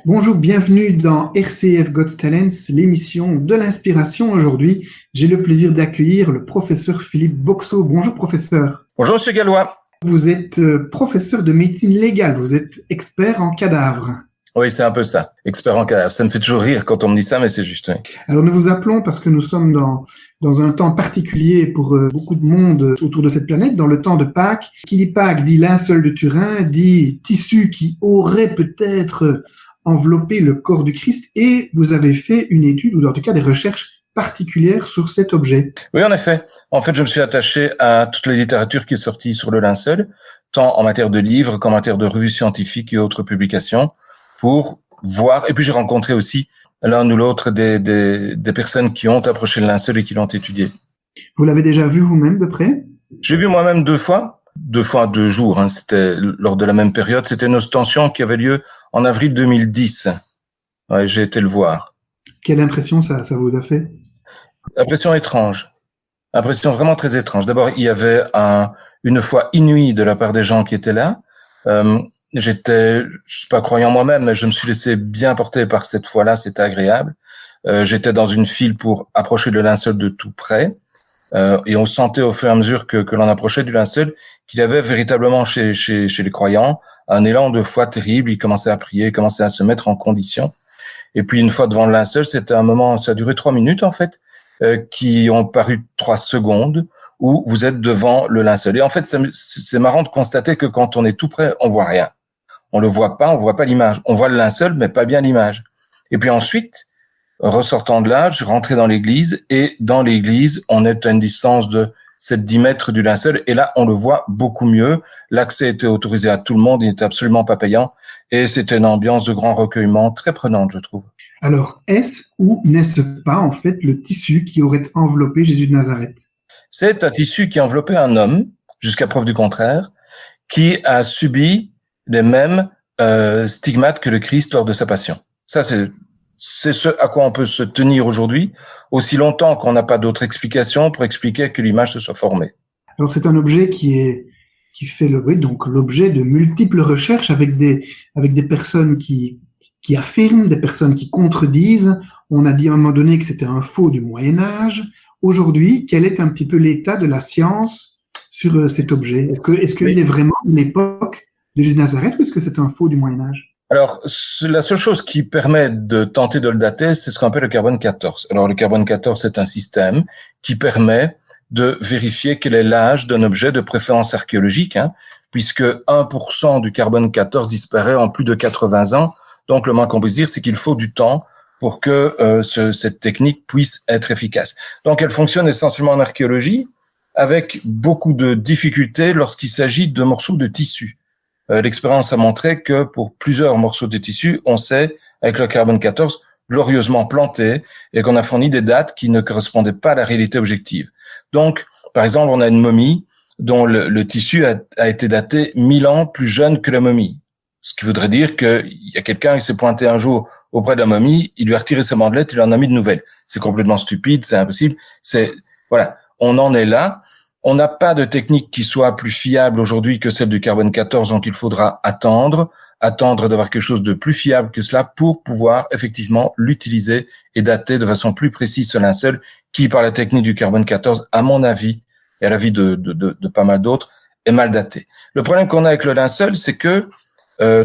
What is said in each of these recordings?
Bonjour, bienvenue dans RCF Got Talents, l'émission de l'inspiration. Aujourd'hui, j'ai le plaisir d'accueillir le professeur Philippe Boxeau. Bonjour professeur. Bonjour Monsieur Gallois. Vous êtes professeur de médecine légale, vous êtes expert en cadavres. Oui, c'est un peu ça, expert en cadavre. Ça me fait toujours rire quand on me dit ça, mais c'est juste. Oui. Alors nous vous appelons parce que nous sommes dans un temps particulier pour beaucoup de monde autour de cette planète, dans le temps de Pâques. Qui dit Pâques dit linceul de Turin, dit tissu qui aurait peut-être enveloppé le corps du Christ, et vous avez fait une étude, ou en tout cas des recherches particulières sur cet objet. Oui, en effet. En fait, je me suis attaché à toute la littérature qui est sortie sur le linceul, tant en matière de livres qu'en matière de revues scientifiques et autres publications, pour voir. Et puis j'ai rencontré aussi l'un ou l'autre des personnes qui ont approché le linceul et qui l'ont étudié. Vous l'avez déjà vu vous-même de près? J'ai vu moi-même deux fois 2 jours. C'était lors de la même période. C'était une ostension qui avait lieu en avril 2010. Ouais, j'ai été le voir. Quelle impression ça vous a fait? Impression étrange. Impression vraiment très étrange. D'abord, il y avait une foi inouïe de la part des gens qui étaient là. Je suis pas croyant moi-même, mais je me suis laissé bien porter par cette foi-là. C'était agréable. J'étais dans une file pour approcher le linceul de tout près. Et on sentait au fur et à mesure que l'on approchait du linceul qu'il y avait véritablement chez les croyants un élan de foi terrible. Ils commençaient à prier, commençaient à se mettre en condition. Et puis une fois devant le linceul, c'était un moment, ça a duré 3 minutes en fait, qui ont paru 3 secondes où vous êtes devant le linceul. Et en fait, c'est marrant de constater que quand on est tout près, on voit rien. On le voit pas, on voit pas l'image. On voit le linceul, mais pas bien l'image. Et puis ensuite, ressortant de là, je rentrais dans l'église, et dans l'église, on est à une distance de 7-10 mètres du linceul, et là, on le voit beaucoup mieux. L'accès était autorisé à tout le monde, il n'était absolument pas payant, et c'était une ambiance de grand recueillement très prenante, je trouve. Alors, est-ce ou n'est-ce pas, en fait, le tissu qui aurait enveloppé Jésus de Nazareth? C'est un tissu qui enveloppait un homme, jusqu'à preuve du contraire, qui a subi les mêmes stigmates que le Christ lors de sa passion. Ça, c'est ce à quoi on peut se tenir aujourd'hui, aussi longtemps qu'on n'a pas d'autre explication pour expliquer que l'image se soit formée. Alors, c'est un objet qui fait l'objet de multiples recherches avec des personnes qui affirment, des personnes qui contredisent. On a dit à un moment donné que c'était un faux du Moyen-Âge. Aujourd'hui, quel est un petit peu l'état de la science sur cet objet? Est-ce qu'il est vraiment une époque de Jésus de Nazareth, ou est-ce que c'est un faux du Moyen-Âge? Alors, la seule chose qui permet de tenter de le dater, c'est ce qu'on appelle le carbone 14. Alors, le carbone 14, c'est un système qui permet de vérifier quel est l'âge d'un objet de préférence archéologique, puisque 1% du carbone 14 disparaît en plus de 80 ans. Donc, le moins qu'on puisse dire, c'est qu'il faut du temps pour que cette technique puisse être efficace. Donc, elle fonctionne essentiellement en archéologie, avec beaucoup de difficultés lorsqu'il s'agit de morceaux de tissu. L'expérience a montré que pour plusieurs morceaux de tissu, on sait, avec le carbone 14, glorieusement planté, et qu'on a fourni des dates qui ne correspondaient pas à la réalité objective. Donc, par exemple, on a une momie dont le tissu a été daté 1000 ans plus jeune que la momie. Ce qui voudrait dire qu'il y a quelqu'un qui s'est pointé un jour auprès de la momie, il lui a retiré ses bandelettes, il en a mis de nouvelles. C'est complètement stupide, c'est impossible. Voilà, on en est là. On n'a pas de technique qui soit plus fiable aujourd'hui que celle du carbone 14, donc il faudra attendre d'avoir quelque chose de plus fiable que cela pour pouvoir effectivement l'utiliser et dater de façon plus précise ce linceul qui, par la technique du carbone 14, à mon avis, et à l'avis de pas mal d'autres, est mal daté. Le problème qu'on a avec le linceul, c'est que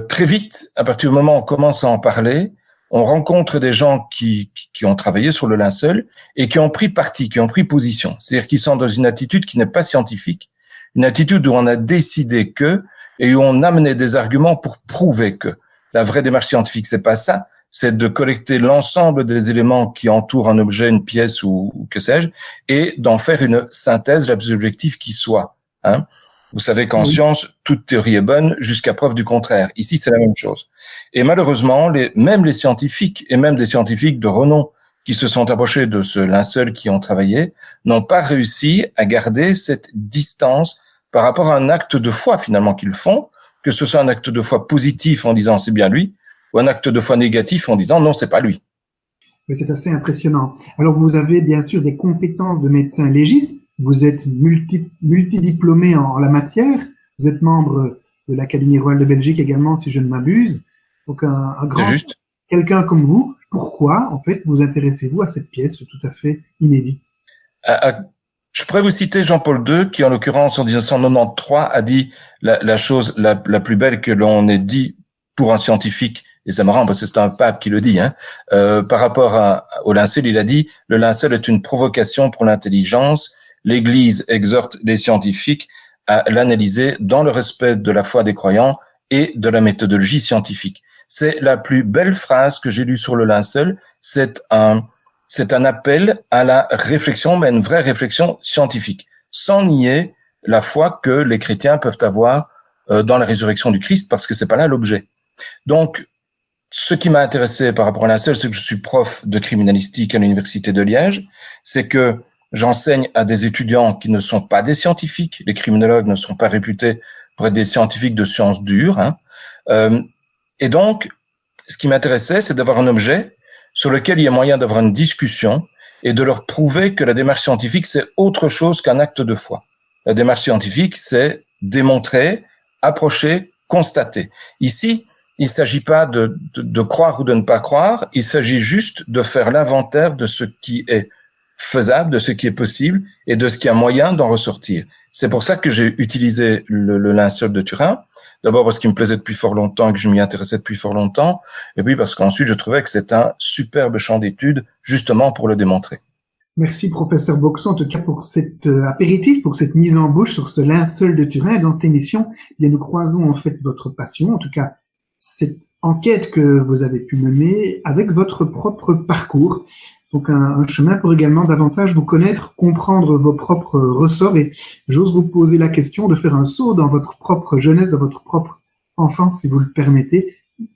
très vite, à partir du moment où on commence à en parler, on rencontre des gens qui ont travaillé sur le linceul et qui ont pris parti, qui ont pris position. C'est-à-dire qu'ils sont dans une attitude qui n'est pas scientifique, une attitude où on a décidé que et où on amenait des arguments pour prouver que. La vraie démarche scientifique, c'est pas ça, c'est de collecter l'ensemble des éléments qui entourent un objet, une pièce ou que sais-je, et d'en faire une synthèse la plus objective qui soit. Vous savez qu'en science, toute théorie est bonne jusqu'à preuve du contraire. Ici, c'est la même chose. Et malheureusement, même les scientifiques, et même des scientifiques de renom qui se sont approchés de ce linceul, qui ont travaillé, n'ont pas réussi à garder cette distance par rapport à un acte de foi finalement qu'ils font, que ce soit un acte de foi positif en disant c'est bien lui, ou un acte de foi négatif en disant non, c'est pas lui. Oui, c'est assez impressionnant. Alors, vous avez bien sûr des compétences de médecin légiste. Vous êtes multidiplômé en la matière. Vous êtes membre de l'Académie royale de Belgique également, si je ne m'abuse. Donc un grand, C'est juste. quelqu'un comme vous, pourquoi en fait vous intéressez-vous à cette pièce tout à fait inédite? Je pourrais vous citer Jean-Paul II, qui en l'occurrence en 1993 a dit la chose la plus belle que l'on ait dit pour un scientifique, et c'est marrant parce que c'est un pape qui le dit, par rapport au linceul, il a dit « Le linceul est une provocation pour l'intelligence, l'Église exhorte les scientifiques à l'analyser dans le respect de la foi des croyants et de la méthodologie scientifique ». C'est la plus belle phrase que j'ai lue sur le linceul, c'est un appel à la réflexion, mais une vraie réflexion scientifique, sans nier la foi que les chrétiens peuvent avoir dans la résurrection du Christ, parce que c'est pas là l'objet. Donc, ce qui m'a intéressé par rapport à linceul, c'est que je suis prof de criminalistique à l'université de Liège, c'est que j'enseigne à des étudiants qui ne sont pas des scientifiques. Les criminologues ne sont pas réputés pour être des scientifiques de sciences dures. Et donc, ce qui m'intéressait, c'est d'avoir un objet sur lequel il y a moyen d'avoir une discussion et de leur prouver que la démarche scientifique, c'est autre chose qu'un acte de foi. La démarche scientifique, c'est démontrer, approcher, constater. Ici, il ne s'agit pas de croire ou de ne pas croire, il s'agit juste de faire l'inventaire de ce qui est faisable, de ce qui est possible et de ce qui a moyen d'en ressortir. C'est pour ça que j'ai utilisé le linceul de Turin. D'abord parce qu'il me plaisait depuis fort longtemps et que je m'y intéressais depuis fort longtemps, et puis parce qu'ensuite je trouvais que c'est un superbe champ d'études justement pour le démontrer. Merci professeur Boxon en tout cas pour cet apéritif, pour cette mise en bouche sur ce linceul de Turin. Et dans cette émission, bien, nous croisons en fait votre passion, en tout cas cette enquête que vous avez pu mener avec votre propre parcours. Donc un chemin pour également davantage vous connaître, comprendre vos propres ressorts, et j'ose vous poser la question de faire un saut dans votre propre jeunesse, dans votre propre enfance, si vous le permettez.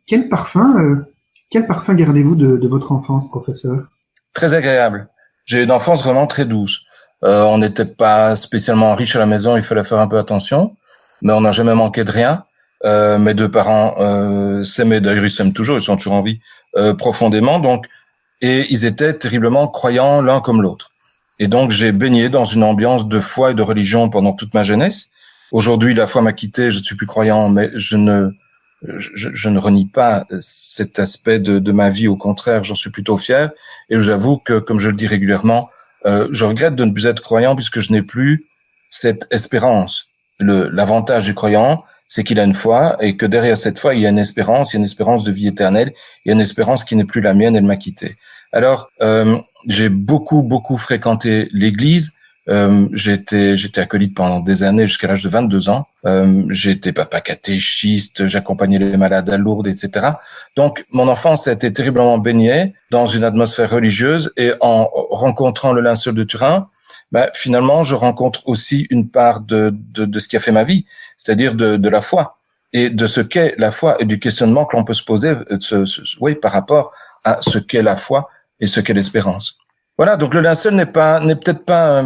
Quel parfum gardez-vous de votre enfance, professeur? Très agréable. J'ai une enfance vraiment très douce. On n'était pas spécialement riche à la maison, il fallait faire un peu attention, mais on n'a jamais manqué de rien. Mes deux parents s'aimaient, d'ailleurs ils s'aiment toujours, ils sont toujours en vie profondément, donc et ils étaient terriblement croyants l'un comme l'autre. Et donc, j'ai baigné dans une ambiance de foi et de religion pendant toute ma jeunesse. Aujourd'hui, la foi m'a quitté, je ne suis plus croyant, mais je ne renie pas cet aspect de ma vie. Au contraire, j'en suis plutôt fier. Et j'avoue que, comme je le dis régulièrement, je regrette de ne plus être croyant puisque je n'ai plus cette espérance. L'avantage du croyant, c'est qu'il a une foi et que derrière cette foi, il y a une espérance de vie éternelle, il y a une espérance qui n'est plus la mienne, elle m'a quitté. Alors, j'ai beaucoup fréquenté l'église. J'étais acolyte pendant des années jusqu'à l'âge de 22 ans. J'étais papa catéchiste, j'accompagnais les malades à Lourdes, etc. Donc, mon enfance a été terriblement baignée dans une atmosphère religieuse et en rencontrant le linceul de Turin, finalement, je rencontre aussi une part de ce qui a fait ma vie, c'est-à-dire de la foi et de ce qu'est la foi et du questionnement que l'on peut se poser par rapport à ce qu'est la foi et ce qu'est l'espérance. Voilà, donc le linceul n'est peut-être pas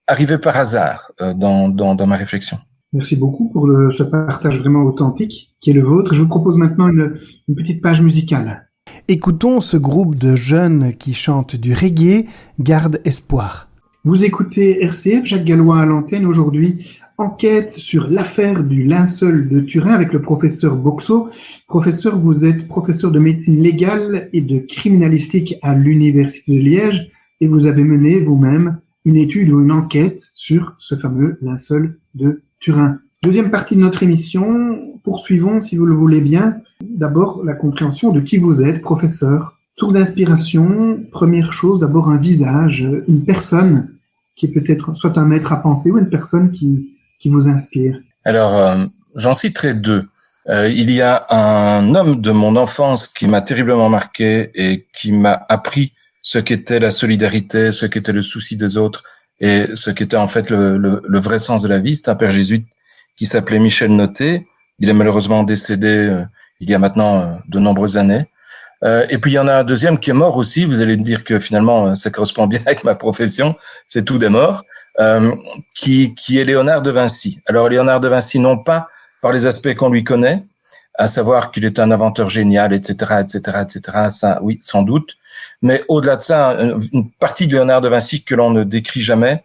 arrivé par hasard dans ma réflexion. Merci beaucoup pour ce partage vraiment authentique qui est le vôtre. Je vous propose maintenant une petite page musicale. Écoutons ce groupe de jeunes qui chantent du reggae, Garde Espoir. Vous écoutez RCF, Jacques Gallois à l'antenne aujourd'hui. Enquête sur l'affaire du linceul de Turin avec le professeur Boxon. Professeur, vous êtes professeur de médecine légale et de criminalistique à l'université de Liège et vous avez mené vous-même une étude ou une enquête sur ce fameux linceul de Turin. Deuxième partie de notre émission, poursuivons si vous le voulez bien. D'abord, la compréhension de qui vous êtes, professeur. Source d'inspiration, première chose, d'abord un visage, une personne qui est peut-être soit un maître à penser ou une personne qui vous inspire. Alors, j'en citerai deux. Il y a un homme de mon enfance qui m'a terriblement marqué et qui m'a appris ce qu'était la solidarité, ce qu'était le souci des autres et ce qu'était en fait le vrai sens de la vie. C'est un père jésuite qui s'appelait Michel Noté. Il est malheureusement décédé il y a maintenant de nombreuses années. Et puis il y en a un deuxième qui est mort aussi. Vous allez me dire que finalement ça correspond bien avec ma profession. C'est tout des morts. Qui est Léonard de Vinci. Alors Léonard de Vinci, non pas par les aspects qu'on lui connaît, à savoir qu'il est un inventeur génial, etc., ça, oui, sans doute. Mais au-delà de ça, une partie de Léonard de Vinci que l'on ne décrit jamais.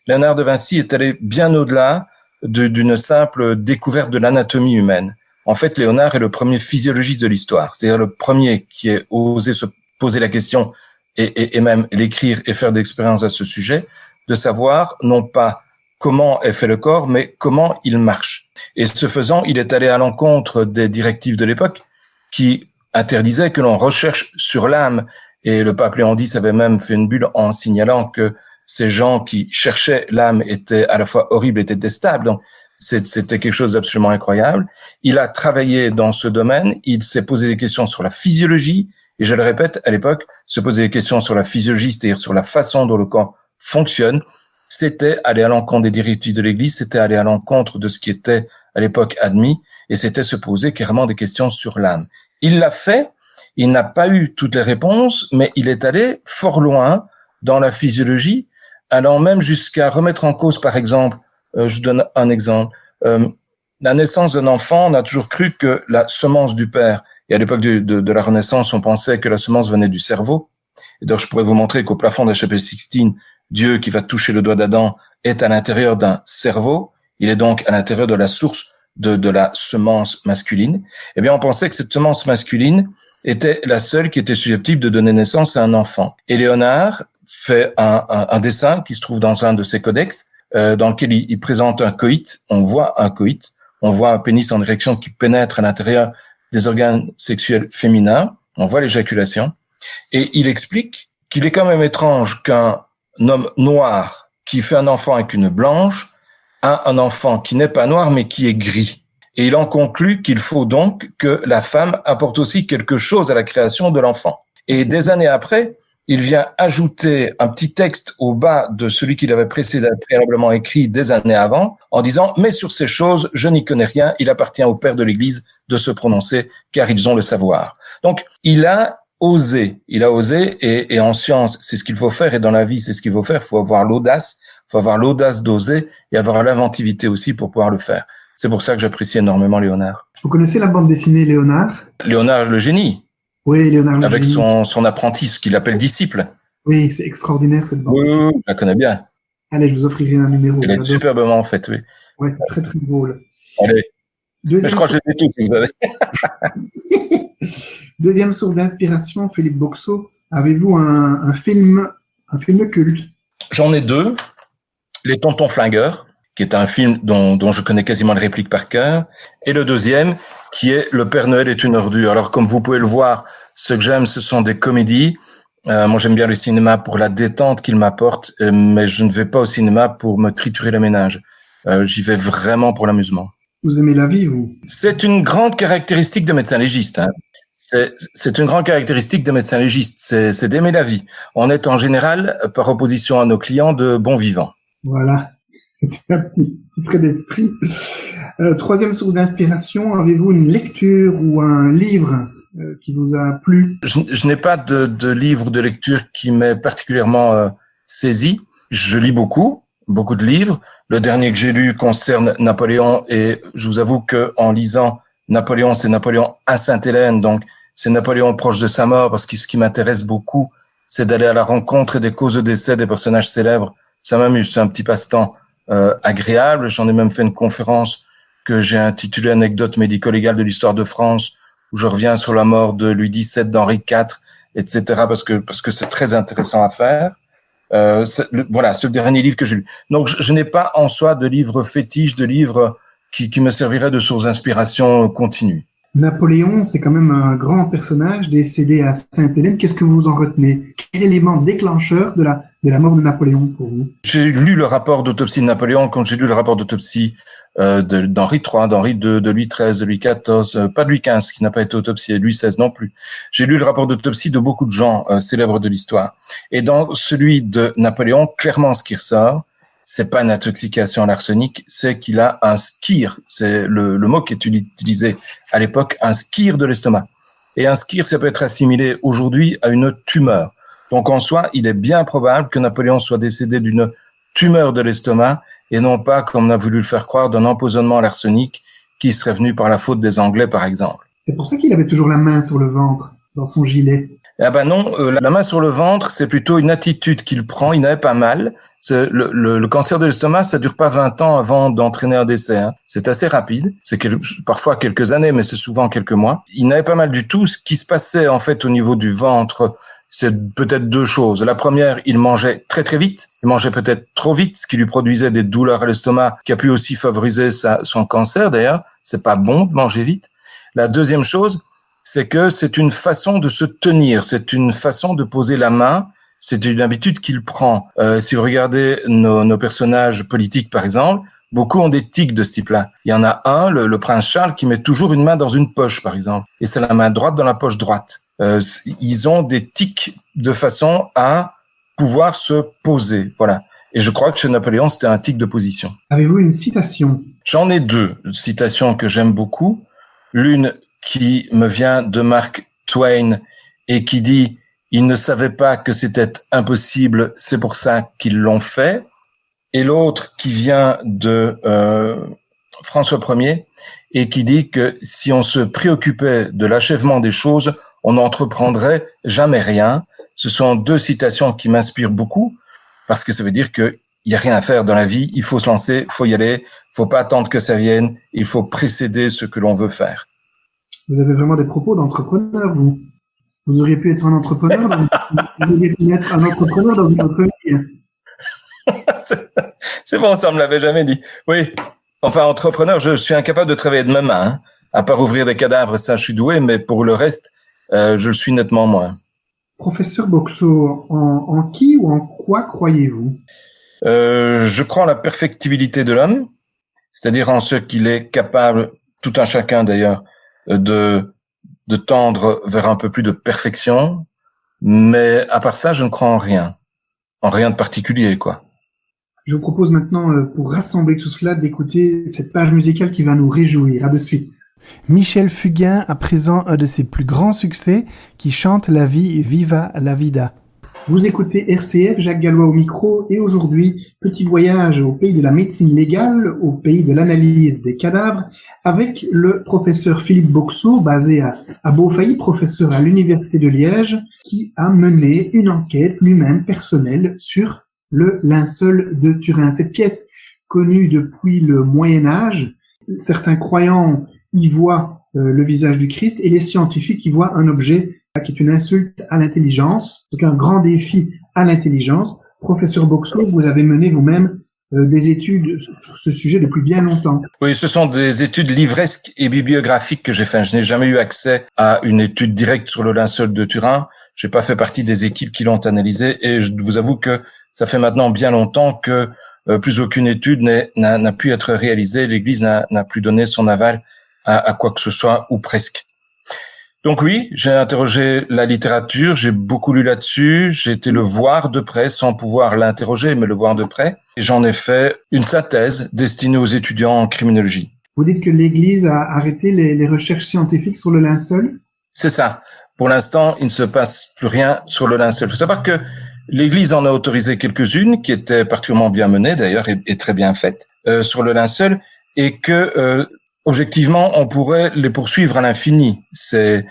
Léonard de Vinci est allé bien au-delà d'une simple découverte de l'anatomie humaine. En fait, Léonard est le premier physiologiste de l'histoire, c'est-à-dire le premier qui ait osé se poser la question et même l'écrire et faire des expériences à ce sujet, de savoir non pas comment est fait le corps, mais comment il marche. Et ce faisant, il est allé à l'encontre des directives de l'époque qui interdisaient que l'on recherche sur l'âme. Et le pape Léon X avait même fait une bulle en signalant que ces gens qui cherchaient l'âme étaient à la fois horribles et détestables. Donc, c'était quelque chose d'absolument incroyable. Il a travaillé dans ce domaine, il s'est posé des questions sur la physiologie, et je le répète, à l'époque, se poser des questions sur la physiologie, c'est-à-dire sur la façon dont le corps fonctionne, c'était aller à l'encontre des directives de l'Église, c'était aller à l'encontre de ce qui était à l'époque admis, et c'était se poser carrément des questions sur l'âme. Il l'a fait, il n'a pas eu toutes les réponses, mais il est allé fort loin dans la physiologie, allant même jusqu'à remettre en cause, par exemple, je donne un exemple, la naissance d'un enfant, on a toujours cru que la semence du père, et à l'époque de la Renaissance, on pensait que la semence venait du cerveau. Et donc, je pourrais vous montrer qu'au plafond de la chapelle Sixtine, Dieu qui va toucher le doigt d'Adam est à l'intérieur d'un cerveau. Il est donc à l'intérieur de la source de la semence masculine. Eh bien, on pensait que cette semence masculine était la seule qui était susceptible de donner naissance à un enfant. Et Léonard fait un dessin qui se trouve dans un de ses codex, dans lequel il présente un coït. On voit un coït. On voit un pénis en érection qui pénètre à l'intérieur des organes sexuels féminins. On voit l'éjaculation. Et il explique qu'il est quand même étrange qu'un homme noir qui fait un enfant avec une blanche a un enfant qui n'est pas noir mais qui est gris. Et il en conclut qu'il faut donc que la femme apporte aussi quelque chose à la création de l'enfant. Et des années après, il vient ajouter un petit texte au bas de celui qu'il avait préalablement écrit des années avant, en disant « Mais sur ces choses, je n'y connais rien, il appartient aux pères de l'Église de se prononcer, car ils ont le savoir. » Donc, il a osé, et en science, c'est ce qu'il faut faire, et dans la vie, c'est ce qu'il faut faire, il faut avoir l'audace d'oser, et avoir l'inventivité aussi pour pouvoir le faire. C'est pour ça que j'apprécie énormément Léonard. Vous connaissez la bande dessinée Léonard? Léonard le génie. Oui, Léonard le avec génie. son apprenti, ce qu'il appelle disciple. Oui, c'est extraordinaire cette bande dessinée. Oui, je la connais bien. Allez, je vous offrirai un numéro. Elle est superbement faite, oui. Oui, c'est très très drôle. Allez. Mais je crois que je l'ai tout, si vous avez. Deuxième source d'inspiration, Philippe Boxeau. Avez-vous un film culte? J'en ai deux. Les Tontons Flingueurs, qui est un film dont je connais quasiment les répliques par cœur. Et le deuxième, qui est Le Père Noël est une ordure. Alors, comme vous pouvez le voir, ce que j'aime, ce sont des comédies. Moi, j'aime bien le cinéma pour la détente qu'il m'apporte, mais je ne vais pas au cinéma pour me triturer la ménage. J'y vais vraiment pour l'amusement. Vous aimez la vie, vous? C'est une grande caractéristique des médecins légistes. Hein. C'est une grande caractéristique des médecins légistes, c'est d'aimer la vie. On est en général, par opposition à nos clients, de bons vivants. Voilà, c'était un petit trait d'esprit. Troisième source d'inspiration, avez-vous une lecture ou un livre qui vous a plu? Je n'ai pas de livre de lecture qui m'ait particulièrement saisi. Je lis beaucoup de livres. Le dernier que j'ai lu concerne Napoléon et je vous avoue que en lisant Napoléon, c'est Napoléon à Sainte-Hélène, donc c'est Napoléon proche de sa mort parce que ce qui m'intéresse beaucoup, c'est d'aller à la rencontre et des causes de décès des personnages célèbres. Ça m'amuse, c'est un petit passe-temps agréable. J'en ai même fait une conférence que j'ai intitulée Anecdotes médico-légales de l'histoire de France, où je reviens sur la mort de Louis XVII, d'Henri IV, etc. parce que c'est très intéressant à faire. Voilà, c'est le dernier livre que j'ai lu. Donc, je n'ai pas en soi de livre fétiche, de livre qui me servirait de source d'inspiration continue. Napoléon, c'est quand même un grand personnage décédé à Sainte-Hélène. Qu'est-ce que vous en retenez? Quel élément déclencheur de la mort de Napoléon pour vous? J'ai lu le rapport d'autopsie de Napoléon quand j'ai lu le rapport d'autopsie d'Henri III, d'Henri II, de Louis XIII, de Louis XIV, pas de Louis XV qui n'a pas été autopsié, Louis XVI non plus. J'ai lu le rapport d'autopsie de beaucoup de gens célèbres de l'histoire. Et dans celui de Napoléon, clairement ce qui ressort, c'est pas une intoxication à l'arsenic, c'est qu'il a un skir. C'est le mot qui est utilisé à l'époque, un skir de l'estomac. Et un skir, ça peut être assimilé aujourd'hui à une tumeur. Donc en soi, il est bien probable que Napoléon soit décédé d'une tumeur de l'estomac et non pas, comme on a voulu le faire croire, d'un empoisonnement à l'arsenic qui serait venu par la faute des Anglais, par exemple. C'est pour ça qu'il avait toujours la main sur le ventre, dans son gilet. Ah ben non, la main sur le ventre, c'est plutôt une attitude qu'il prend. Il n'avait pas mal. Le cancer de l'estomac, ça dure pas 20 ans avant d'entraîner un décès. Hein. C'est assez rapide. C'est parfois quelques années, mais c'est souvent quelques mois. Il n'avait pas mal du tout. Ce qui se passait en fait au niveau du ventre, c'est peut-être deux choses. La première, il mangeait très très vite. Il mangeait peut-être trop vite, ce qui lui produisait des douleurs à l'estomac, qui a pu aussi favoriser son cancer d'ailleurs. C'est pas bon de manger vite. La deuxième chose, c'est que c'est une façon de se tenir, c'est une façon de poser la main, c'est une habitude qu'il prend. Si vous regardez nos personnages politiques, par exemple, beaucoup ont des tics de ce type-là. Il y en a un, le prince Charles, qui met toujours une main dans une poche, par exemple, et c'est la main droite dans la poche droite. Ils ont des tics de façon à pouvoir se poser, voilà. Et je crois que chez Napoléon, c'était un tic de position. Avez-vous une citation? J'en ai deux citations que j'aime beaucoup. L'une qui me vient de Mark Twain et qui dit « Ils ne savaient pas que c'était impossible, c'est pour ça qu'ils l'ont fait ». Et l'autre qui vient de François Ier et qui dit que si on se préoccupait de l'achèvement des choses, on n'entreprendrait jamais rien. Ce sont deux citations qui m'inspirent beaucoup parce que ça veut dire qu'il n'y a rien à faire dans la vie, il faut se lancer, il faut y aller, il ne faut pas attendre que ça vienne, il faut précéder ce que l'on veut faire. Vous avez vraiment des propos d'entrepreneur, vous. Vous auriez pu être un entrepreneur, vous auriez pu être un entrepreneur dans votre vie. C'est bon, ça, on me l'avait jamais dit. Oui. Enfin, entrepreneur, je suis incapable de travailler de mes mains, hein. À part ouvrir des cadavres, ça, je suis doué, mais pour le reste, je le suis nettement moins. Professeur Boxo, en qui ou en quoi croyez-vous? Je crois en la perfectibilité de l'homme, c'est-à-dire en ce qu'il est capable, tout un chacun d'ailleurs, de tendre vers un peu plus de perfection, mais à part ça, je ne crois en rien de particulier, quoi. Je vous propose maintenant, pour rassembler tout cela, d'écouter cette page musicale qui va nous réjouir. À de suite. Michel Fugain, à présent un de ses plus grands succès, qui chante la vie Viva la Vida. Vous écoutez RCF, Jacques Gallois au micro, et aujourd'hui, petit voyage au pays de la médecine légale, au pays de l'analyse des cadavres, avec le professeur Philippe Boxo, basé à Beaufailly, professeur à l'Université de Liège, qui a mené une enquête lui-même personnelle sur le linceul de Turin. Cette pièce connue depuis le Moyen-Âge, certains croyants y voient le visage du Christ, et les scientifiques y voient un objet qui est une insulte à l'intelligence, donc un grand défi à l'intelligence. Professeur Boxo, vous avez mené vous-même des études sur ce sujet depuis bien longtemps. Oui, ce sont des études livresques et bibliographiques que j'ai fait. Je n'ai jamais eu accès à une étude directe sur le linceul de Turin. Je n'ai pas fait partie des équipes qui l'ont analysé et je vous avoue que ça fait maintenant bien longtemps que plus aucune étude n'a pu être réalisée. L'Église n'a plus donné son aval à quoi que ce soit ou presque. Donc oui, j'ai interrogé la littérature, j'ai beaucoup lu là-dessus, j'ai été le voir de près sans pouvoir l'interroger, mais le voir de près. Et j'en ai fait une synthèse destinée aux étudiants en criminologie. Vous dites que l'Église a arrêté les recherches scientifiques sur le linceul? C'est ça. Pour l'instant, il ne se passe plus rien sur le linceul. Il faut savoir que l'Église en a autorisé quelques-unes qui étaient particulièrement bien menées d'ailleurs et très bien faites sur le linceul et que objectivement, on pourrait les poursuivre à l'infini, ces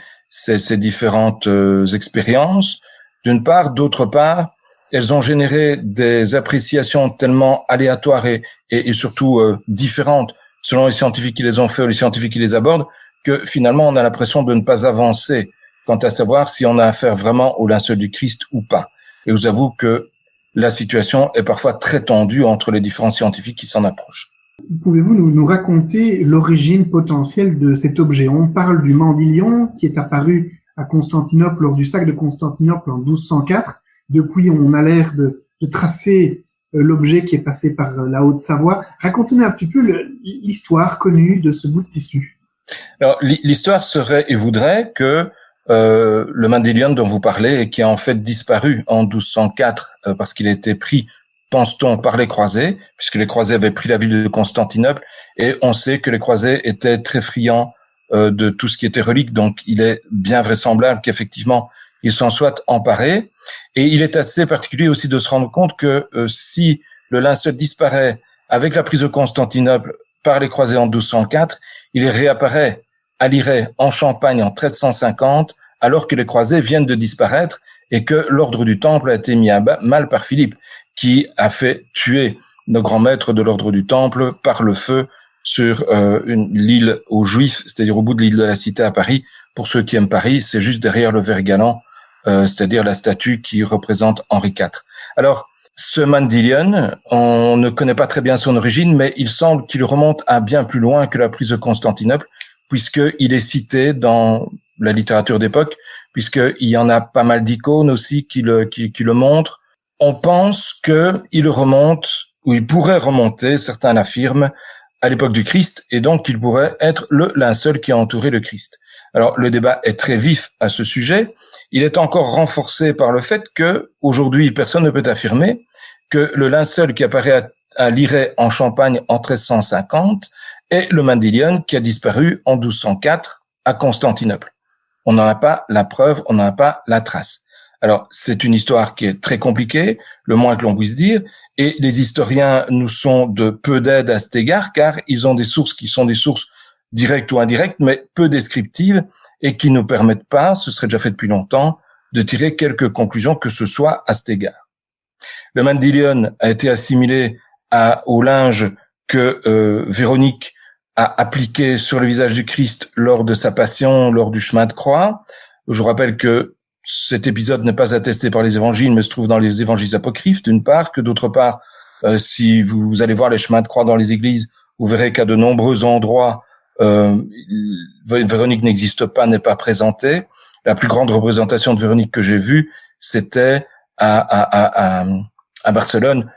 différentes expériences. D'une part, d'autre part, elles ont généré des appréciations tellement aléatoires et surtout différentes selon les scientifiques qui les ont fait ou les scientifiques qui les abordent, que finalement, on a l'impression de ne pas avancer quant à savoir si on a affaire vraiment au linceul du Christ ou pas. Et je vous avoue que la situation est parfois très tendue entre les différents scientifiques qui s'en approchent. Pouvez-vous nous raconter l'origine potentielle de cet objet? On parle du Mandylion qui est apparu à Constantinople lors du sac de Constantinople en 1204. Depuis, on a l'air de tracer l'objet qui est passé par la Haute-Savoie. Racontez-nous un petit peu l'histoire connue de ce bout de tissu. Alors, l'histoire serait et voudrait que le Mandylion dont vous parlez et qui a en fait disparu en 1204 parce qu'il a été pris, pense-t-on, par les croisés, puisque les croisés avaient pris la ville de Constantinople, et on sait que les croisés étaient très friands de tout ce qui était relique, donc il est bien vraisemblable qu'effectivement, ils s'en soient emparés, et il est assez particulier aussi de se rendre compte que si le linceul disparaît avec la prise de Constantinople par les croisés en 1204, il réapparaît à Lirey en Champagne en 1350 alors que les croisés viennent de disparaître et que l'ordre du Temple a été mis à mal par Philippe, qui a fait tuer nos grands maîtres de l'ordre du Temple par le feu sur l'île aux Juifs, c'est-à-dire au bout de l'île de la Cité à Paris. Pour ceux qui aiment Paris, c'est juste derrière le Vert Galant, c'est-à-dire la statue qui représente Henri IV. Alors, ce Mandylion, on ne connaît pas très bien son origine, mais il semble qu'il remonte à bien plus loin que la prise de Constantinople, puisqu'il est cité dans la littérature d'époque, puisqu'il y en a pas mal d'icônes aussi qui le montrent. On pense qu'il remonte, ou il pourrait remonter, certains l'affirment, à l'époque du Christ, et donc il pourrait être le linceul qui a entouré le Christ. Alors, le débat est très vif à ce sujet. Il est encore renforcé par le fait que, aujourd'hui, personne ne peut affirmer que le linceul qui apparaît à Liray en Champagne en 1350 est le Mandylion qui a disparu en 1204 à Constantinople. On n'en a pas la preuve, on n'en a pas la trace. Alors, c'est une histoire qui est très compliquée, le moins que l'on puisse dire, et les historiens nous sont de peu d'aide à cet égard, car ils ont des sources qui sont des sources directes ou indirectes, mais peu descriptives, et qui ne permettent pas, ce serait déjà fait depuis longtemps, de tirer quelques conclusions que ce soit à cet égard. Le Mandylion a été assimilé au linge que Véronique a appliqué sur le visage du Christ lors de sa passion, lors du chemin de croix. Je vous rappelle que cet épisode n'est pas attesté par les évangiles, mais se trouve dans les évangiles apocryphes, d'une part, que d'autre part, si vous allez voir les chemins de croix dans les églises, vous verrez qu'à de nombreux endroits, Véronique n'existe pas, n'est pas présentée. La plus grande représentation de Véronique que j'ai vue, c'était à Barcelone,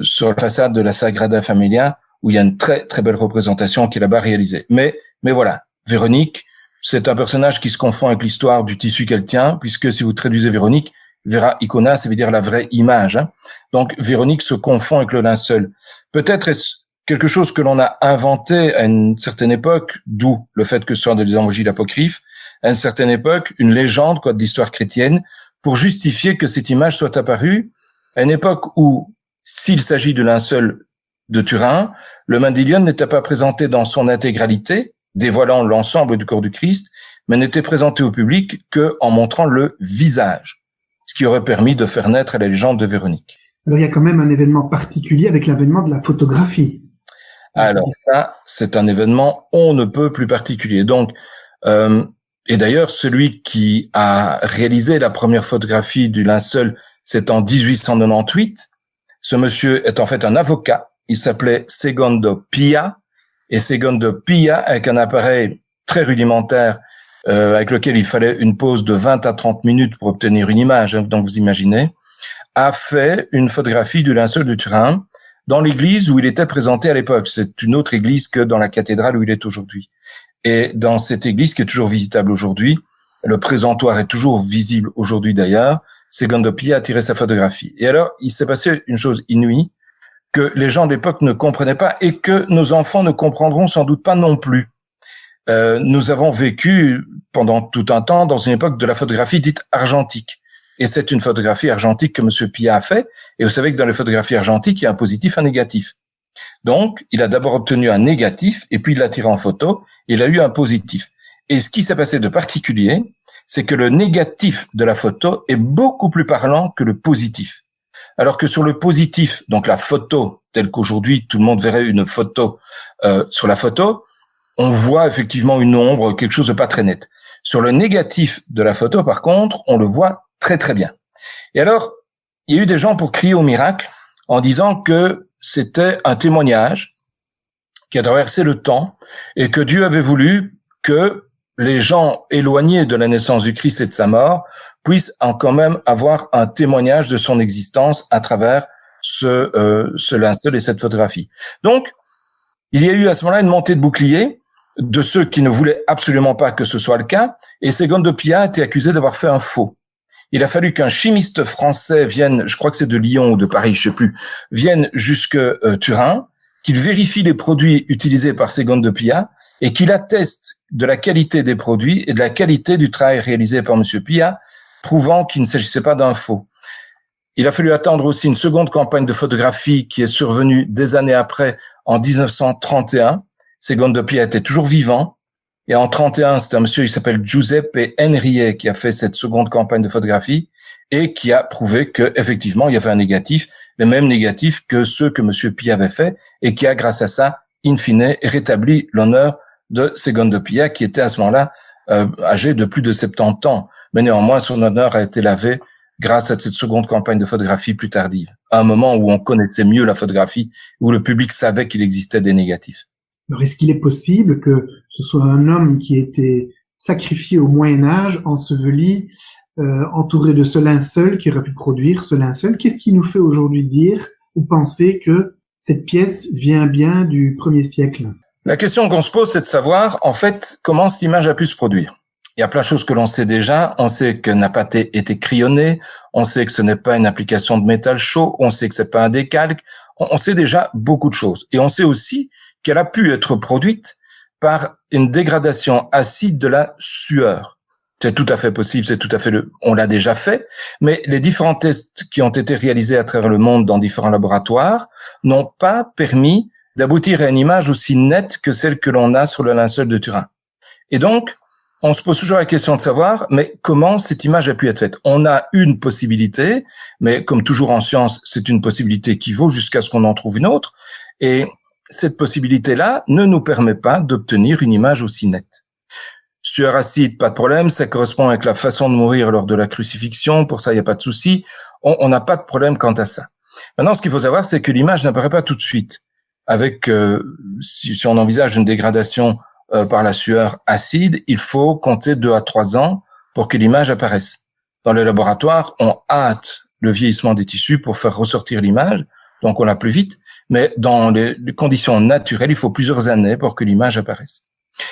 sur la façade de la Sagrada Familia, où il y a une très très belle représentation qui est là-bas réalisée. Mais voilà, Véronique, c'est un personnage qui se confond avec l'histoire du tissu qu'elle tient, puisque si vous traduisez Véronique, Vera Icona, ça veut dire la vraie image. Hein. Donc Véronique se confond avec le linceul. Peut-être est-ce quelque chose que l'on a inventé à une certaine époque, d'où le fait que ce soit des évangiles apocryphes, à une certaine époque, une légende de l'histoire chrétienne, pour justifier que cette image soit apparue à une époque où, s'il s'agit de linceul de Turin, le Mandylion n'était pas présenté dans son intégralité, dévoilant l'ensemble du corps du Christ, mais n'était présenté au public que en montrant le visage, ce qui aurait permis de faire naître la légende de Véronique. Alors, il y a quand même un événement particulier avec l'avènement de la photographie. Alors ça, c'est un événement on ne peut plus particulier. Donc, et d'ailleurs, celui qui a réalisé la première photographie du linceul, c'est en 1898. Ce monsieur est en fait un avocat. Il s'appelait Secondo Pia. Et Secondo Pia, avec un appareil très rudimentaire, avec lequel il fallait une pause de 20 à 30 minutes pour obtenir une image, hein, donc vous imaginez, a fait une photographie du linceul de Turin dans l'église où il était présenté à l'époque. C'est une autre église que dans la cathédrale où il est aujourd'hui. Et dans cette église qui est toujours visitable aujourd'hui, le présentoir est toujours visible aujourd'hui d'ailleurs, Secondo Pia a tiré sa photographie. Et alors, il s'est passé une chose inouïe que les gens de l'époque ne comprenaient pas et que nos enfants ne comprendront sans doute pas non plus. Nous avons vécu pendant tout un temps dans une époque de la photographie dite argentique. Et c'est une photographie argentique que M. Pia a fait. Et vous savez que dans les photographies argentiques, il y a un positif, un négatif. Donc, il a d'abord obtenu un négatif et puis il l'a tiré en photo. Il a eu un positif. Et ce qui s'est passé de particulier, c'est que le négatif de la photo est beaucoup plus parlant que le positif. Alors que sur le positif, donc la photo, telle qu'aujourd'hui tout le monde verrait une photo, sur la photo, on voit effectivement une ombre, quelque chose de pas très net. Sur le négatif de la photo, par contre, on le voit très très bien. Et alors, il y a eu des gens pour crier au miracle en disant que c'était un témoignage qui a traversé le temps et que Dieu avait voulu que les gens éloignés de la naissance du Christ et de sa mort puissent quand même avoir un témoignage de son existence à travers ce linceul et cette photographie. Donc, il y a eu à ce moment-là une montée de boucliers de ceux qui ne voulaient absolument pas que ce soit le cas, et Secondo Pia a été accusé d'avoir fait un faux. Il a fallu qu'un chimiste français vienne, je crois que c'est de Lyon ou de Paris, je sais plus, vienne jusque Turin, qu'il vérifie les produits utilisés par Secondo Pia et qu'il atteste de la qualité des produits et de la qualité du travail réalisé par M. Pia, prouvant qu'il ne s'agissait pas d'un faux. Il a fallu attendre aussi une seconde campagne de photographie qui est survenue des années après, en 1931. Secondo Pia était toujours vivant Et en 31, c'est un monsieur, il s'appelle Giuseppe Enrie, qui a fait cette seconde campagne de photographie et qui a prouvé que effectivement il y avait un négatif, le même négatif que ceux que monsieur Pia avait fait, et qui a, grâce à ça, in fine, rétabli l'honneur de Segundo Pia, qui était à ce moment-là âgé de plus de 70 ans. Mais néanmoins, son honneur a été lavé grâce à cette seconde campagne de photographie plus tardive, à un moment où on connaissait mieux la photographie, où le public savait qu'il existait des négatifs. Alors, est-ce qu'il est possible que ce soit un homme qui a été sacrifié au Moyen-Âge, enseveli, entouré de ce linceul, qui aurait pu produire ce linceul? Qu'est-ce qui nous fait aujourd'hui dire ou penser que cette pièce vient bien du 1er siècle? La question qu'on se pose, c'est de savoir, en fait, comment cette image a pu se produire. Il y a plein de choses que l'on sait déjà. On sait qu'elle n'a pas été crayonnée. On sait que ce n'est pas une application de métal chaud. On sait que c'est pas un décalque. On sait déjà beaucoup de choses. Et on sait aussi qu'elle a pu être produite par une dégradation acide de la sueur. C'est tout à fait possible, on l'a déjà fait, mais les différents tests qui ont été réalisés à travers le monde dans différents laboratoires n'ont pas permis d'aboutir à une image aussi nette que celle que l'on a sur le linceul de Turin. Et donc, on se pose toujours la question de savoir, mais comment cette image a pu être faite? On a une possibilité, mais comme toujours en science, c'est une possibilité qui vaut jusqu'à ce qu'on en trouve une autre. Et cette possibilité-là ne nous permet pas d'obtenir une image aussi nette. Sueur acide, pas de problème, ça correspond avec la façon de mourir lors de la crucifixion, pour ça il n'y a pas de souci, on n'a pas de problème quant à ça. Maintenant, ce qu'il faut savoir, c'est que l'image n'apparaît pas tout de suite. Avec, si on envisage une dégradation par la sueur acide, il faut compter 2 à 3 ans pour que l'image apparaisse. Dans les laboratoires, on hâte le vieillissement des tissus pour faire ressortir l'image, donc on l'a plus vite, mais dans les conditions naturelles, il faut plusieurs années pour que l'image apparaisse.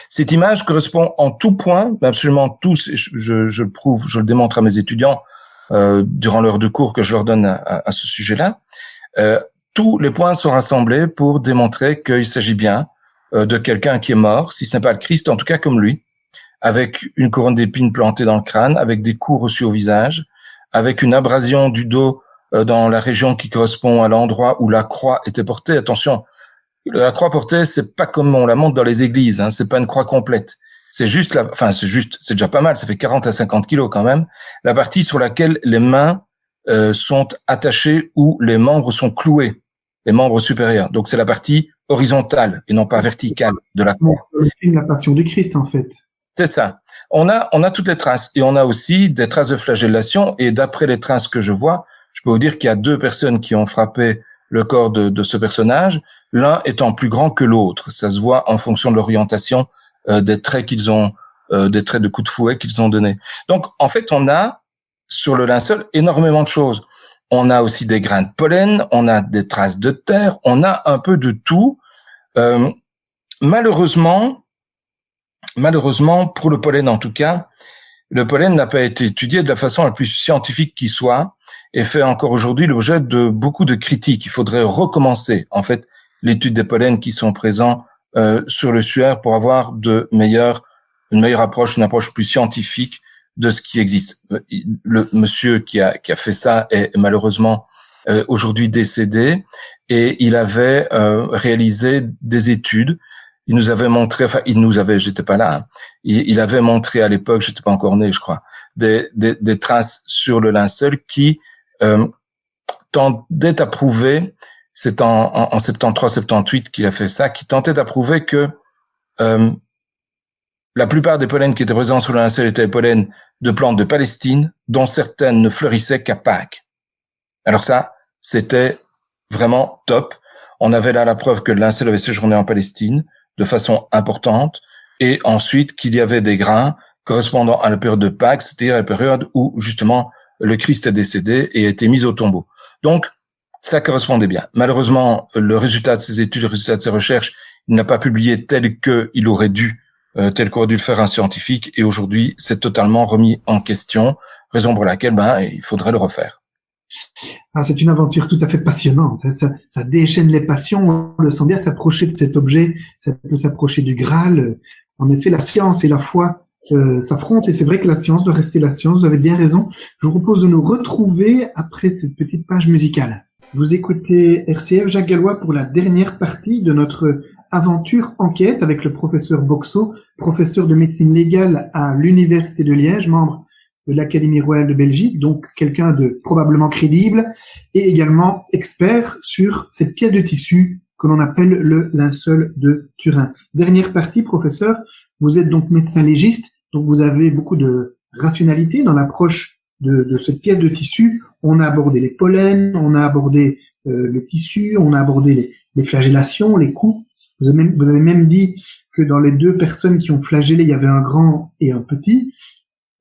Cette image correspond en tout point, absolument tous, je le prouve, je le démontre à mes étudiants durant l'heure de cours que je leur donne à ce sujet-là. Tous les points sont rassemblés pour démontrer qu'il s'agit bien de quelqu'un qui est mort, si ce n'est pas le Christ, en tout cas comme lui, avec une couronne d'épines plantée dans le crâne, avec des coups reçus au visage, avec une abrasion du dos dans la région qui correspond à l'endroit où la croix était portée. Attention, la croix portée, c'est pas comme on la monte dans les églises, hein, c'est pas une croix complète. C'est juste c'est déjà pas mal, ça fait 40 à 50 kilos quand même, la partie sur laquelle les mains sont attachées ou les membres sont cloués, les membres supérieurs. Donc c'est la partie horizontale et non pas verticale de la croix. C'est la passion du Christ, en fait. C'est ça. On a toutes les traces et on a aussi des traces de flagellation, et d'après les traces que je vois, je peux vous dire qu'il y a 2 personnes qui ont frappé le corps de ce personnage, l'un étant plus grand que l'autre. Ça se voit en fonction de l'orientation des traits qu'ils ont, des traits de coups de fouet qu'ils ont donnés. Donc, en fait, on a sur le linceul énormément de choses. On a aussi des grains de pollen, on a des traces de terre, on a un peu de tout. Malheureusement, pour le pollen en tout cas, le pollen n'a pas été étudié de la façon la plus scientifique qui soit, et fait encore aujourd'hui l'objet de beaucoup de critiques. Il faudrait recommencer, en fait, l'étude des pollens qui sont présents sur le suaire pour avoir une meilleure approche, une approche plus scientifique de ce qui existe. Le monsieur qui a fait ça est malheureusement aujourd'hui décédé, et il avait réalisé des études. Il nous avait montré, j'étais pas là, hein, il avait montré à l'époque, j'étais pas encore né, je crois, des traces sur le linceul qui tentait à prouver, c'est en 73-78 qu'il a fait ça, qui tentait à prouver que la plupart des pollens qui étaient présents sur le linceul étaient des pollens de plantes de Palestine, dont certaines ne fleurissaient qu'à Pâques. Alors ça, c'était vraiment top. On avait là la preuve que le linceul avait séjourné en Palestine de façon importante, et ensuite qu'il y avait des grains correspondant à la période de Pâques, c'est-à-dire à la période où justement le Christ est décédé et a été mis au tombeau. Donc, ça correspondait bien. Malheureusement, le résultat de ces études, le résultat de ces recherches, il n'a pas publié tel qu'il aurait dû, tel qu'aurait dû le faire un scientifique, et aujourd'hui, c'est totalement remis en question, raison pour laquelle, il faudrait le refaire. Ah, c'est une aventure tout à fait passionnante. Ça déchaîne les passions. On le sent bien s'approcher de cet objet, ça peut s'approcher du Graal. En effet, la science et la foi s'affrontent, et c'est vrai que la science doit rester la science. Vous avez bien raison. Je vous propose de nous retrouver après cette petite page musicale. Vous écoutez RCF Jacques Gallois pour la dernière partie de notre aventure enquête avec le professeur Boxo, professeur de médecine légale à l'Université de Liège, membre de l'Académie royale de Belgique, donc quelqu'un de probablement crédible et également expert sur cette pièce de tissu que l'on appelle le linceul de Turin. Dernière partie, professeur, vous êtes donc médecin légiste, donc vous avez beaucoup de rationalité dans l'approche de cette pièce de tissu. On a abordé les pollens, on a abordé le tissu, on a abordé les flagellations, les coups. Vous avez même dit que dans les deux personnes qui ont flagellé, il y avait un grand et un petit.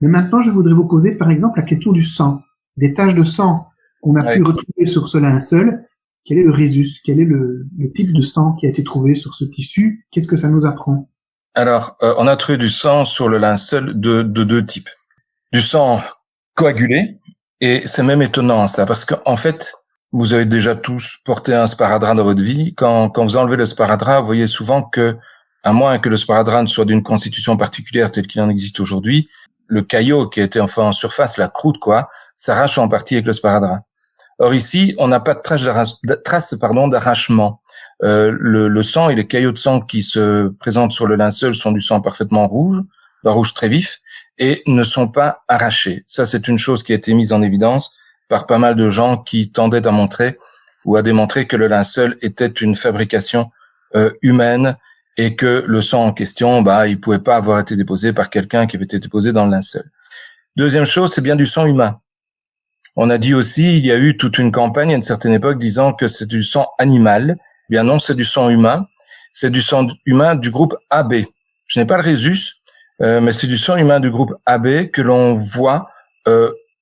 Mais maintenant, je voudrais vous poser, par exemple, la question du sang, des taches de sang qu'on a pu retrouver sur ce linceul. Quel est le rhésus? Quel est le type de sang qui a été trouvé sur ce tissu? Qu'est-ce que ça nous apprend? Alors, on a trouvé du sang sur le linceul de deux types. Du sang coagulé, et c'est même étonnant ça, parce qu'en fait, vous avez déjà tous porté un sparadrap dans votre vie. Quand vous enlevez le sparadrap, vous voyez souvent que, à moins que le sparadrap ne soit d'une constitution particulière telle qu'il en existe aujourd'hui, le caillot qui était enfin en surface, la croûte quoi, s'arrache en partie avec le sparadrap. Or ici, on n'a pas de trace d'arrachement. Le sang et les caillots de sang qui se présentent sur le linceul sont du sang parfaitement rouge, d'un rouge très vif, et ne sont pas arrachés. Ça, c'est une chose qui a été mise en évidence par pas mal de gens qui tendaient à montrer ou à démontrer que le linceul était une fabrication humaine et que le sang en question, il pouvait pas avoir été déposé par quelqu'un qui avait été déposé dans le linceul. Deuxième chose, c'est bien du sang humain. On a dit aussi, il y a eu toute une campagne à une certaine époque disant que c'est du sang animal. Eh bien non, c'est du sang humain. C'est du sang humain du groupe AB. Je n'ai pas le rhésus, mais c'est du sang humain du groupe AB que l'on voit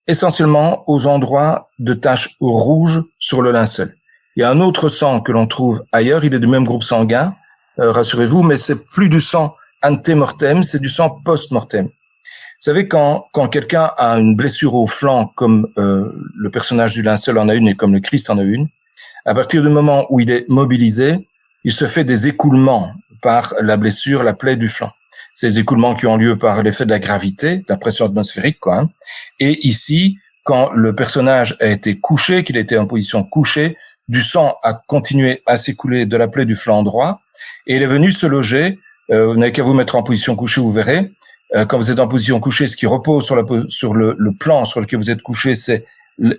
essentiellement aux endroits de taches rouges sur le linceul. Il y a un autre sang que l'on trouve ailleurs, il est du même groupe sanguin, rassurez-vous, mais c'est plus du sang ante-mortem, c'est du sang post-mortem. Vous savez, quand quelqu'un a une blessure au flanc, comme le personnage du linceul en a une et comme le Christ en a une, à partir du moment où il est mobilisé, il se fait des écoulements par la blessure, la plaie du flanc. Ces écoulements qui ont lieu par l'effet de la gravité, de la pression atmosphérique, quoi. Et ici, quand le personnage a été couché, qu'il était en position couchée, du sang a continué à s'écouler de la plaie du flanc droit, et il est venu se loger. Vous n'avez qu'à vous mettre en position couchée, vous verrez. Quand vous êtes en position couchée, ce qui repose sur le plan sur lequel vous êtes couché, c'est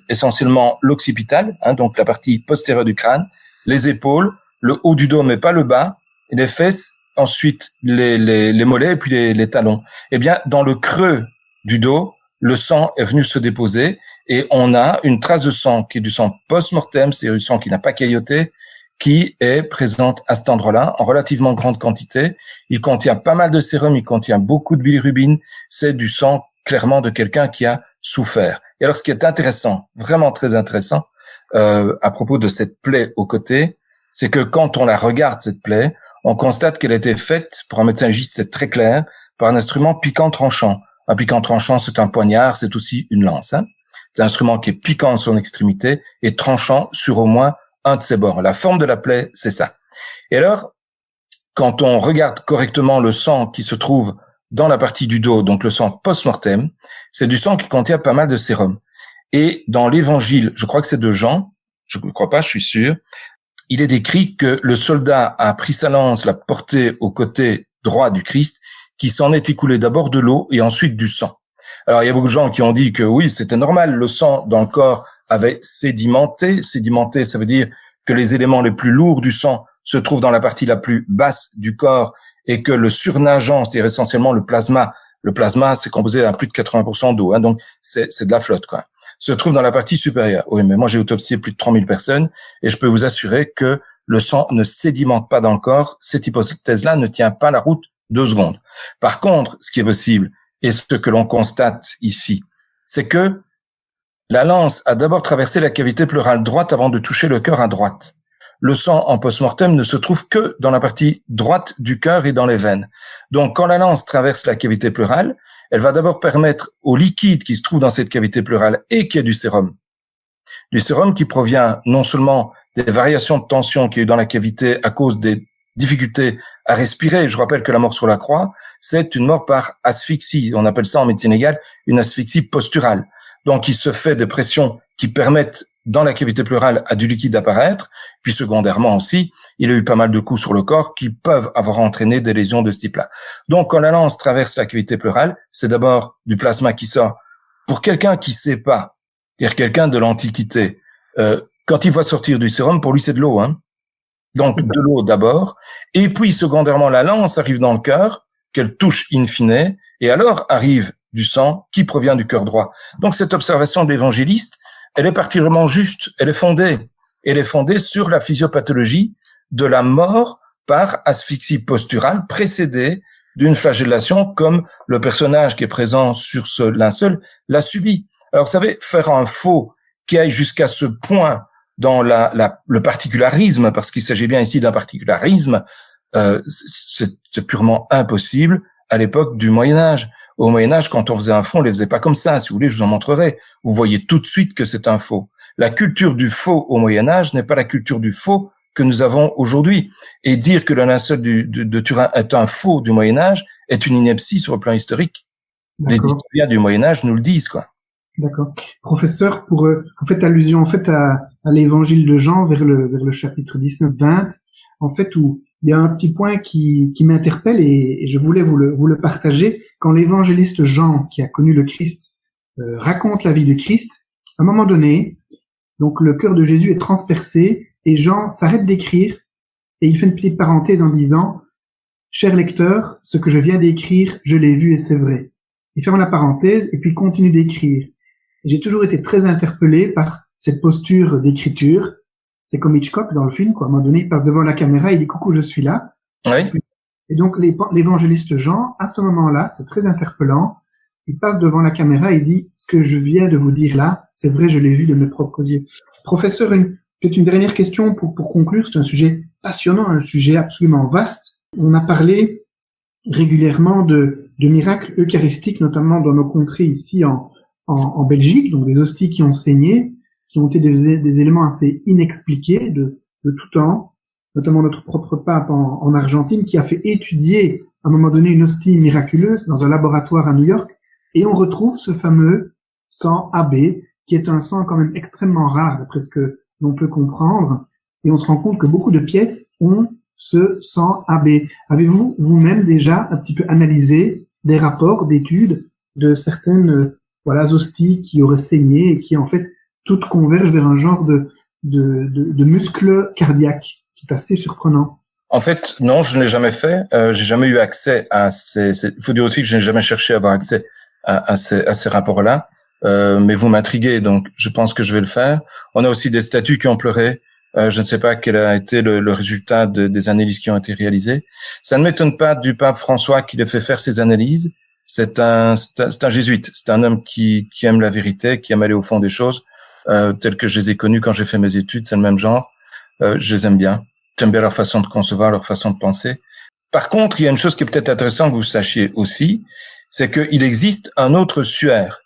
essentiellement l'occipital, donc la partie postérieure du crâne, les épaules, le haut du dos mais pas le bas, et les fesses, ensuite les mollets et puis les talons. Eh bien, dans le creux du dos, le sang est venu se déposer et on a une trace de sang qui est du sang post-mortem, c'est du sang qui n'a pas cailloté, qui est présente à cet endroit-là en relativement grande quantité. Il contient pas mal de sérum, il contient beaucoup de bilirubine. C'est du sang clairement de quelqu'un qui a souffert. Et alors, ce qui est intéressant, vraiment très intéressant, à propos de cette plaie au côté, c'est que quand on la regarde, cette plaie, on constate qu'elle a été faite, pour un médecin légiste, c'est très clair, par un instrument piquant-tranchant. Un piquant-tranchant, c'est un poignard, c'est aussi une lance. C'est un instrument qui est piquant sur son extrémité et tranchant sur au moins un de ses bords. La forme de la plaie, c'est ça. Et alors, quand on regarde correctement le sang qui se trouve dans la partie du dos, donc le sang post-mortem, c'est du sang qui contient pas mal de sérum. Et dans l'évangile, je crois que c'est de Jean, je ne crois pas, je suis sûr, il est décrit que le soldat a pris sa lance, l'a portée au côté droit du Christ, qui s'en est écoulé d'abord de l'eau et ensuite du sang. Alors, il y a beaucoup de gens qui ont dit que oui, c'était normal, le sang dans le corps avait sédimenté. Sédimenté, ça veut dire que les éléments les plus lourds du sang se trouvent dans la partie la plus basse du corps et que le surnageant, c'est-à-dire essentiellement le plasma, c'est composé à plus de 80% d'eau, donc c'est de la flotte, quoi, se trouve dans la partie supérieure. Oui, mais moi j'ai autopsié plus de 3000 personnes et je peux vous assurer que le sang ne sédimente pas dans le corps. Cette hypothèse-là ne tient pas la route 2 secondes. Par contre, ce qui est possible et ce que l'on constate ici, c'est que la lance a d'abord traversé la cavité pleurale droite avant de toucher le cœur à droite. Le sang en post-mortem ne se trouve que dans la partie droite du cœur et dans les veines. Donc, quand la lance traverse la cavité pleurale, elle va d'abord permettre au liquide qui se trouve dans cette cavité pleurale et qui est du sérum qui provient non seulement des variations de tension qu'il y a eu dans la cavité à cause des difficultés à respirer. Je rappelle que la mort sur la croix, c'est une mort par asphyxie. On appelle ça en médecine légale une asphyxie posturale. Donc, il se fait des pressions qui permettent dans la cavité pleurale a du liquide apparaître, puis secondairement aussi, il a eu pas mal de coups sur le corps qui peuvent avoir entraîné des lésions de ce type-là. Donc, quand la lance traverse la cavité pleurale, c'est d'abord du plasma qui sort. Pour quelqu'un qui sait pas, c'est-à-dire quelqu'un de l'Antiquité, quand il voit sortir du sérum, pour lui c'est de l'eau, hein. Donc de l'eau d'abord, et puis secondairement la lance arrive dans le cœur, qu'elle touche in fine, et alors arrive du sang qui provient du cœur droit. Donc cette observation de l'évangéliste, elle est particulièrement juste, elle est fondée sur la physiopathologie de la mort par asphyxie posturale précédée d'une flagellation comme le personnage qui est présent sur ce linceul l'a subi. Alors vous savez, faire un faux qui aille jusqu'à ce point dans le particularisme, parce qu'il s'agit bien ici d'un particularisme, c'est purement impossible à l'époque du Moyen-Âge. Au Moyen-Âge, quand on faisait un faux, on les faisait pas comme ça. Si vous voulez, je vous en montrerai. Vous voyez tout de suite que c'est un faux. La culture du faux au Moyen-Âge n'est pas la culture du faux que nous avons aujourd'hui. Et dire que le linceul de Turin est un faux du Moyen-Âge est une ineptie sur le plan historique. Les historiens du Moyen-Âge nous le disent, quoi. D'accord. Professeur, vous faites allusion en fait à l'évangile de Jean vers le chapitre 19-20, en fait, où il y a un petit point qui m'interpelle et je voulais vous le partager. Quand l'évangéliste Jean, qui a connu le Christ, raconte la vie de Christ, à un moment donné, donc le cœur de Jésus est transpercé et Jean s'arrête d'écrire et il fait une petite parenthèse en disant « Cher lecteur, ce que je viens d'écrire, je l'ai vu et c'est vrai. » Il ferme la parenthèse et puis continue d'écrire. J'ai toujours été très interpellé par cette posture d'écriture. C'est comme Hitchcock dans le film, quoi. À un moment donné, il passe devant la caméra, il dit « Coucou, je suis là ». Oui. Et donc, l'évangéliste Jean, à ce moment-là, c'est très interpellant. Il passe devant la caméra et il dit « Ce que je viens de vous dire là, c'est vrai, je l'ai vu de mes propres yeux ». Professeur, peut-être une dernière question pour conclure. C'est un sujet passionnant, un sujet absolument vaste. On a parlé régulièrement de miracles eucharistiques, notamment dans nos contrées ici en Belgique, donc des hosties qui ont saigné, qui ont été des éléments assez inexpliqués de tout temps, notamment notre propre pape en Argentine, qui a fait étudier à un moment donné une hostie miraculeuse dans un laboratoire à New York, et on retrouve ce fameux sang AB, qui est un sang quand même extrêmement rare, d'après ce que l'on peut comprendre, et on se rend compte que beaucoup de pièces ont ce sang AB. Avez-vous vous-même déjà un petit peu analysé des rapports d'études de certaines hosties qui auraient saigné et qui en fait toutes convergent vers un genre de muscle cardiaque? C'est assez surprenant. En fait, non, je ne l'ai jamais fait. J'ai jamais eu accès à il faut dire aussi que je n'ai jamais cherché à avoir accès à ces rapports-là. Mais vous m'intriguez, donc je pense que je vais le faire. On a aussi des statues qui ont pleuré. Je ne sais pas quel a été le résultat des analyses qui ont été réalisées. Ça ne m'étonne pas du pape François qui les fait faire ces analyses. C'est un jésuite. C'est un homme qui aime la vérité, qui aime aller au fond des choses, tels que je les ai connus quand j'ai fait mes études. C'est le même genre. Je les aime bien. J'aime bien leur façon de concevoir, leur façon de penser. Par contre, il y a une chose qui est peut-être intéressante que vous sachiez aussi, c'est qu'il existe un autre suaire.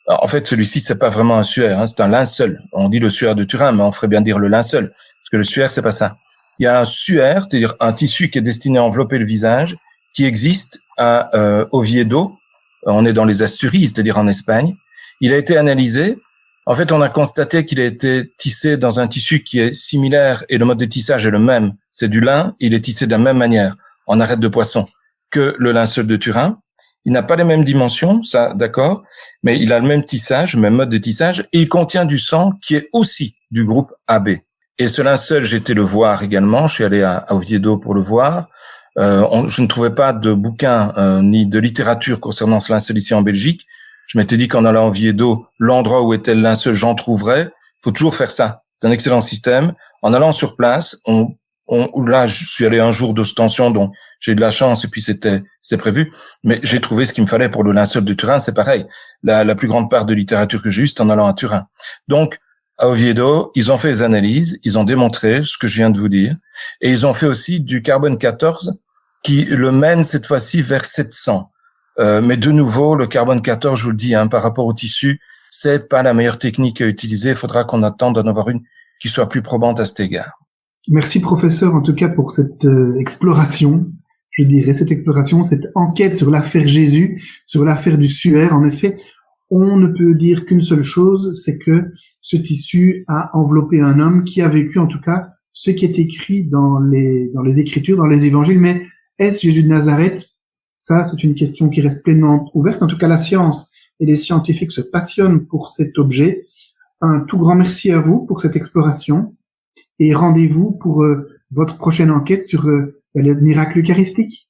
Alors, en fait, celui-ci, c'est pas vraiment un suaire, hein, c'est un linceul. On dit le suaire de Turin, mais on ferait bien dire le linceul, parce que le suaire, c'est pas ça. Il y a un suaire, c'est-à-dire un tissu qui est destiné à envelopper le visage, qui existe à Oviedo. On est dans les Asturies, c'est-à-dire en Espagne. Il a été analysé. En fait, on a constaté qu'il a été tissé dans un tissu qui est similaire et le mode de tissage est le même. C'est du lin, il est tissé de la même manière, en arête de poisson, que le linceul de Turin. Il n'a pas les mêmes dimensions, ça, d'accord, mais il a le même tissage, le même mode de tissage, et il contient du sang qui est aussi du groupe AB. Et ce linceul, j'ai été le voir également, je suis allé à Oviedo pour le voir. Je ne trouvais pas de bouquin ni de littérature concernant ce linceul ici en Belgique. Je m'étais dit qu'en allant à Oviedo, l'endroit où était le linceul, j'en trouverais. Il faut toujours faire ça. C'est un excellent système. En allant sur place, là, je suis allé un jour d'ostension, donc j'ai eu de la chance et puis c'était prévu. Mais j'ai trouvé ce qu'il me fallait pour le linceul de Turin. C'est pareil. La plus grande part de littérature que j'ai eue, c'est en allant à Turin. Donc, à Oviedo, ils ont fait des analyses, ils ont démontré ce que je viens de vous dire, et ils ont fait aussi du carbone 14 qui le mène cette fois-ci vers 700. Mais de nouveau, le carbone 14, je vous le dis, par rapport au tissu, c'est pas la meilleure technique à utiliser. Il faudra qu'on attende d'en avoir une qui soit plus probante à cet égard. Merci professeur, en tout cas pour cette exploration, je dirais, cette enquête sur l'affaire Jésus, sur l'affaire du suaire. En effet, on ne peut dire qu'une seule chose, c'est que ce tissu a enveloppé un homme qui a vécu en tout cas ce qui est écrit dans les Écritures, dans les Évangiles. Mais est-ce Jésus de Nazareth? Ça, c'est une question qui reste pleinement ouverte. En tout cas, la science et les scientifiques se passionnent pour cet objet. Un tout grand merci à vous pour cette exploration et rendez-vous pour votre prochaine enquête sur le miracle eucharistique.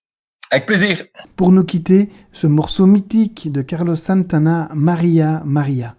Avec plaisir. Pour nous quitter, ce morceau mythique de Carlos Santana, Maria, Maria.